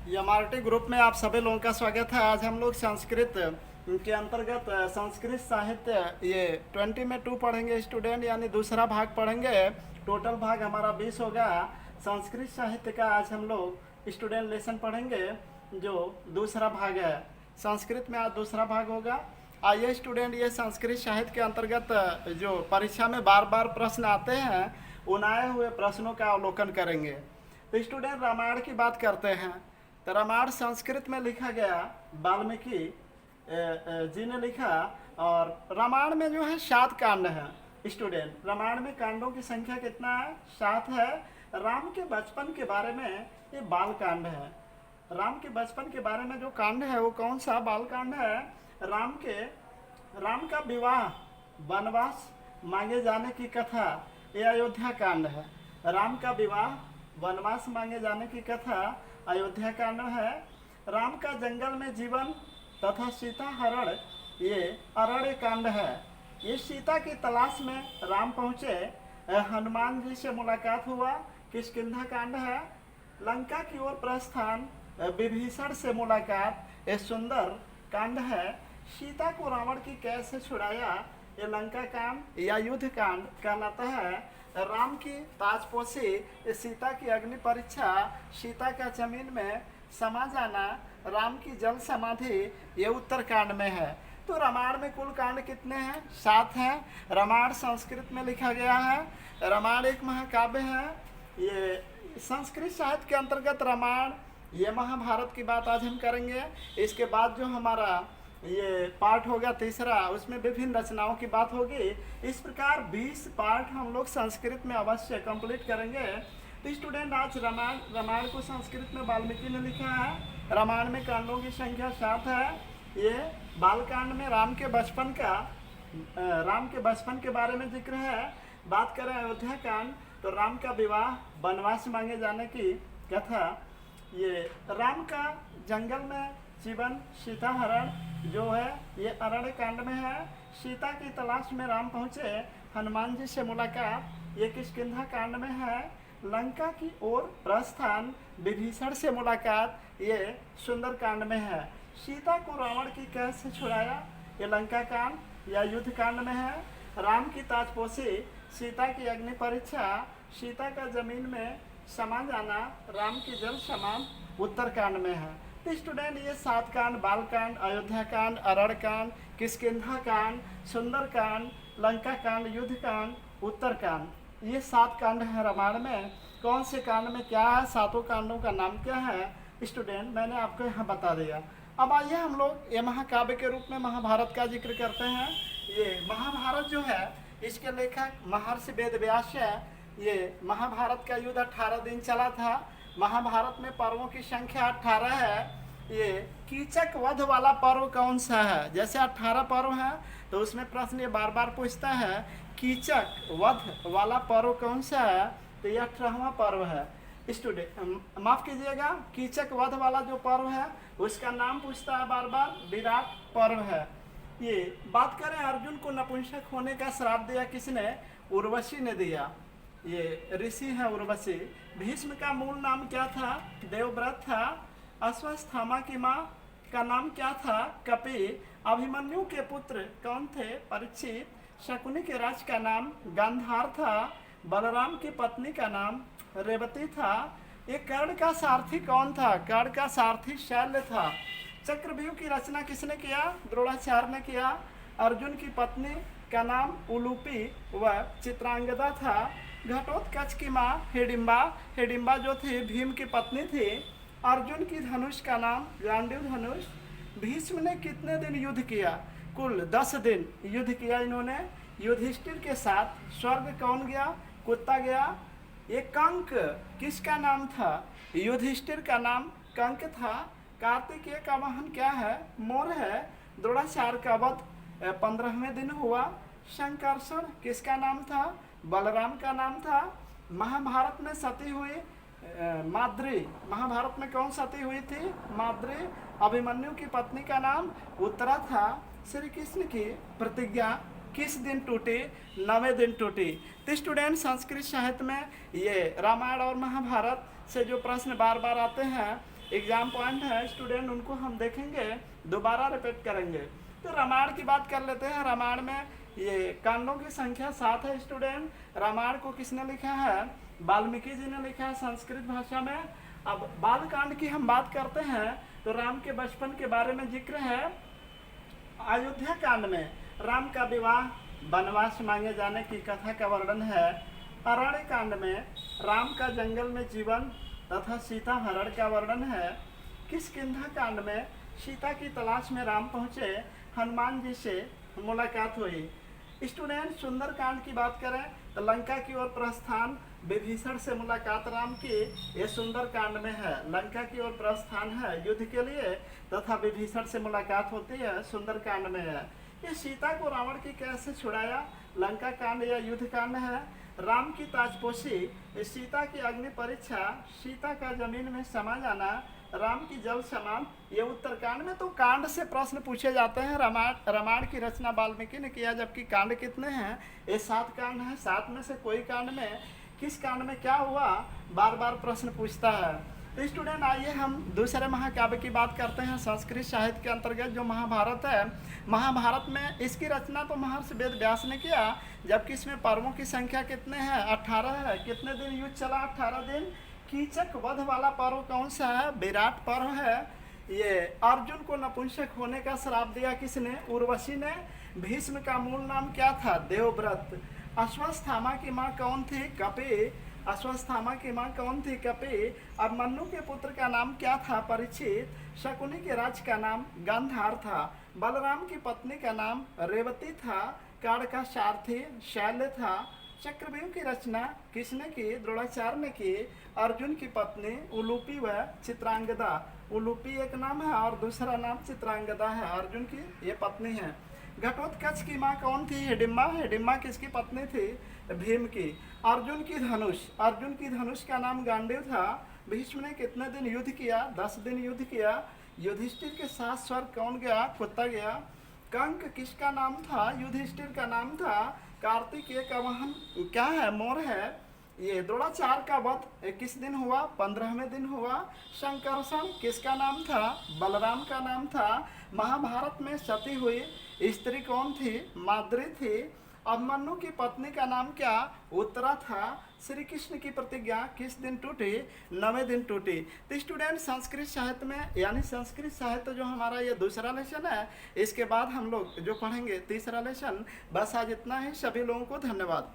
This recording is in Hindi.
एमआरटी ग्रुप में आप सभी लोगों का स्वागत है। आज हम लोग संस्कृत के अंतर्गत संस्कृत साहित्य ये 20 में 2 पढ़ेंगे स्टूडेंट, यानी दूसरा भाग पढ़ेंगे। टोटल भाग हमारा 20 होगा। संस्कृत साहित्य का आज हम लोग स्टूडेंट लेसन पढ़ेंगे जो दूसरा भाग है। संस्कृत में आज दूसरा भाग होगा। आइए स्टूडेंट, ये संस्कृत साहित्य के अंतर्गत जो परीक्षा में बार बार प्रश्न आते हैं उन आए हुए प्रश्नों का अवलोकन करेंगे। तो स्टूडेंट, रामायण की बात करते हैं। तो रामायण संस्कृत में लिखा गया, वाल्मीकि जी ने लिखा। और रामायण में जो है 7 कांड हैं स्टूडेंट। रामायण में कांडों की संख्या कितना है? 7 है। राम के बचपन के बारे में ये बाल कांड है। राम के बचपन के बारे में जो कांड है वो कौन सा बाल कांड है? राम का विवाह, वनवास मांगे जाने की कथा, ये अयोध्या कांड है। राम का विवाह, वनवास मांगे जाने की कथा अयोध्या कांड है। राम का जंगल में जीवन तथा सीता हरण, ये अरण्य कांड है। ये सीता की तलाश में राम पहुँचे, हनुमान जी से मुलाकात हुआ, किष्किंधा कांड है। लंका की ओर प्रस्थान, विभीषण से मुलाकात, ये सुंदर कांड है। सीता को रावण की कैद से छुड़ाया, ये लंका कांड या युद्ध कांड कहलाता है। राम की ताजपोशी, सीता की अग्नि परीक्षा, सीता का जमीन में समा जाना, राम की जल समाधि, ये उत्तर कांड में है। तो रामायण में कुल कांड कितने हैं? 7 हैं। रामायण संस्कृत में लिखा गया है। रामायण एक महाकाव्य है। ये संस्कृत साहित्य के अंतर्गत रामायण, ये महाभारत की बात आज हम करेंगे। इसके बाद जो हमारा ये पार्ट होगा तीसरा, उसमें विभिन्न रचनाओं की बात होगी। इस प्रकार 20 पार्ट हम लोग संस्कृत में अवश्य कंप्लीट करेंगे। तो स्टूडेंट, आज रामायण को संस्कृत में वाल्मीकि ने लिखा है। रामायण में कांडों की संख्या 7 है। ये बालकांड में राम के बचपन के बारे में जिक्र है। बात करें अयोध्या कांड, तो राम का विवाह, वनवास मांगे जाने की कथा, ये राम का जंगल में जीवन, सीता हरण जो है ये अरण्य कांड में है। सीता की तलाश में राम पहुँचे, हनुमान जी से मुलाकात, ये किष्किंधा कांड में है। लंका की ओर प्रस्थान, विभीषण से मुलाकात, ये सुंदर कांड में है। सीता को रावण की कैद से छुड़ाया, ये लंका कांड या युद्ध कांड में है। राम की ताजपोशी, सीता की अग्नि परीक्षा, सीता का जमीन में समा जाना, राम की जल समान, उत्तर कांड में है। तो स्टूडेंट, ये 7 कांड, बाल कांड, अयोध्या कांड, अरण्य कांड, किष्किंधा कांड, सुंदर कांड, लंका कांड, युद्ध कांड, उत्तर कांड, ये 7 कांड है रामायण में। कौन से कांड में क्या है, 7 कांडों का नाम क्या है स्टूडेंट, मैंने आपको यहाँ बता दिया। अब आइए हम लोग ये महाकाव्य के रूप में महाभारत का जिक्र करते हैं। ये महाभारत जो है, इसके लेखक महर्षि वेदव्यास है। ये महाभारत का युद्ध 18 दिन चला था। महाभारत में पर्वों की संख्या 18 है। ये कीचक वध वाला पर्व कौन सा है? जैसे 18 पर्व हैं तो उसमें प्रश्न ये बार बार पूछता है, कीचक वध वाला पर्व कौन सा है? तो ये 18वां पर्व है स्टूडेंट। माफ़ कीजिएगा, कीचक वध वाला जो पर्व है उसका नाम पूछता है बार बार, विराट पर्व है। ये बात करें, अर्जुन को नपुंसक होने का श्राप दिया किसने? उर्वशी ने दिया। ये ऋषि है उर्वशी। भीष्म का मूल नाम क्या था? देवव्रत था। अश्वत्थामा की माँ का नाम क्या था? कपि। अभिमन्यु के पुत्र कौन थे? परीक्षित। शकुनी के राज का नाम गांधार था। बलराम की पत्नी का नाम रेवती था। ये कर्ण का सारथी कौन था? कर्ण का सारथी शैल्य था। चक्रव्यूह की रचना किसने किया? द्रोणाचार्य ने किया। अर्जुन की पत्नी का नाम उलूपी व चित्रांगदा था। घटोत्कच की माँ हिडिंबा, हिडिंबा जो थी भीम की पत्नी थी। अर्जुन की धनुष का नाम गांडीव धनुष। भीष्म ने कितने दिन युद्ध किया? कुल 10 दिन युद्ध किया इन्होंने। युधिष्ठिर के साथ स्वर्ग कौन गया? कुत्ता गया। ये कंक किसका नाम था? युधिष्ठिर का नाम कंक था। कार्तिकेय का वाहन क्या है? मोर है। द्रोणाचार्य का वध 15वें दिन हुआ। संकर्षण किसका नाम था? बलराम का नाम था। महाभारत में सती हुई माद्री, महाभारत में कौन सती हुई थी? माद्री। अभिमन्यु की पत्नी का नाम उत्तरा था। श्री कृष्ण की प्रतिज्ञा किस दिन टूटी? 9वें दिन टूटी। तो स्टूडेंट, संस्कृत साहित्य में ये रामायण और महाभारत से जो प्रश्न बार बार आते हैं एग्जाम पॉइंट है स्टूडेंट, उनको हम देखेंगे, दोबारा रिपीट करेंगे। तो रामायण की बात कर लेते हैं। रामायण में ये कांडों की संख्या 7 है स्टूडेंट। रामायण को किसने लिखा है? वाल्मीकि जी ने लिखा है संस्कृत भाषा में। अब बाल कांड की हम बात करते हैं तो राम के बचपन के बारे में जिक्र है। अयोध्या कांड में राम का विवाह, वनवास मांगे जाने की कथा का वर्णन है। अरण्य कांड में राम का जंगल में जीवन तथा सीता हरण का वर्णन है। किष्किंधा कांड में सीता की तलाश में राम पहुँचे, हनुमान जी से मुलाकात हुई। स्टूडेंट सुंदर कांड की बात करें तो लंका की ओर प्रस्थान, विभीषण से मुलाकात राम की, ये सुंदर कांड में है। लंका की ओर प्रस्थान है युद्ध के लिए तथा विभीषण से मुलाकात होती है, सुंदर कांड में है। ये सीता को रावण की कैसे छुड़ाया, लंका कांड या युद्ध कांड है। राम की ताजपोशी, सीता की अग्नि परीक्षा, सीता का जमीन में समा जाना, राम की जल समान, ये उत्तरकांड में। तो कांड से प्रश्न पूछे जाते हैं। रामायण की रचना वाल्मीकि ने किया, जबकि कांड कितने हैं? ये 7 कांड हैं। 7 में से कोई कांड में किस कांड में क्या हुआ, बार बार प्रश्न पूछता है। तो स्टूडेंट आइए हम दूसरे महाकाव्य की बात करते हैं। संस्कृत साहित्य के अंतर्गत जो महाभारत है, महाभारत में इसकी रचना तो महर्षि वेद व्यास ने किया, जबकि इसमें पर्वों की संख्या कितने हैं? 18 है। कितने दिन युद्ध चला? 18 दिन। कीचक वध वाला पर्व कौन सा है? विराट पर्व है। ये अर्जुन को नपुंसक होने का श्राप दिया किसने? उर्वशी ने। भीष्म का मूल नाम क्या था? देवव्रत। अश्वत्थामा की माँ कौन थी? कपि। अश्वत्थामा की माँ कौन थी? कपि। अब मन्नु के पुत्र का नाम क्या था? परीक्षित। शकुनी के राज का नाम गांधार था। बलराम की पत्नी का नाम रेवती था। काड़ का सारथी शैल्य था। चक्रव्यूह की रचना किसने की? द्रोणाचार्य ने की। अर्जुन की पत्नी उलूपी व चित्रांगदा। उलूपी एक नाम है और दूसरा नाम चित्रांगदा है, अर्जुन की ये पत्नी है। घटोत्कच की माँ कौन थी? हिडिम्बा। हिडिम्बा किसकी पत्नी थी? भीम की। अर्जुन की धनुष, अर्जुन की धनुष का नाम गांडीव था। भीष्म ने कितने दिन युद्ध किया? 10 दिन युद्ध किया। युधिष्ठिर के साथ स्वर्ग कौन गया? कुत्ता गया। कंक किसका नाम था? युधिष्ठिर का नाम था। कार्तिकेय का वाहन क्या है? मोर है। ये द्रोणाचार्य का वध किस दिन हुआ? 15वें दिन हुआ। संकर्षण किसका नाम था? बलराम का नाम था। महाभारत में सती हुई स्त्री कौन थी? माद्री थी। अभिमन्यु की पत्नी का नाम क्या? उत्तरा था। श्री कृष्ण की प्रतिज्ञा किस दिन टूटी? 9वें दिन टूटी। तो स्टूडेंट संस्कृत साहित्य में, यानी संस्कृत साहित्य जो हमारा ये दूसरा लेसन है, इसके बाद हम लोग जो पढ़ेंगे तीसरा लेसन। बस आज इतना ही। सभी लोगों को धन्यवाद।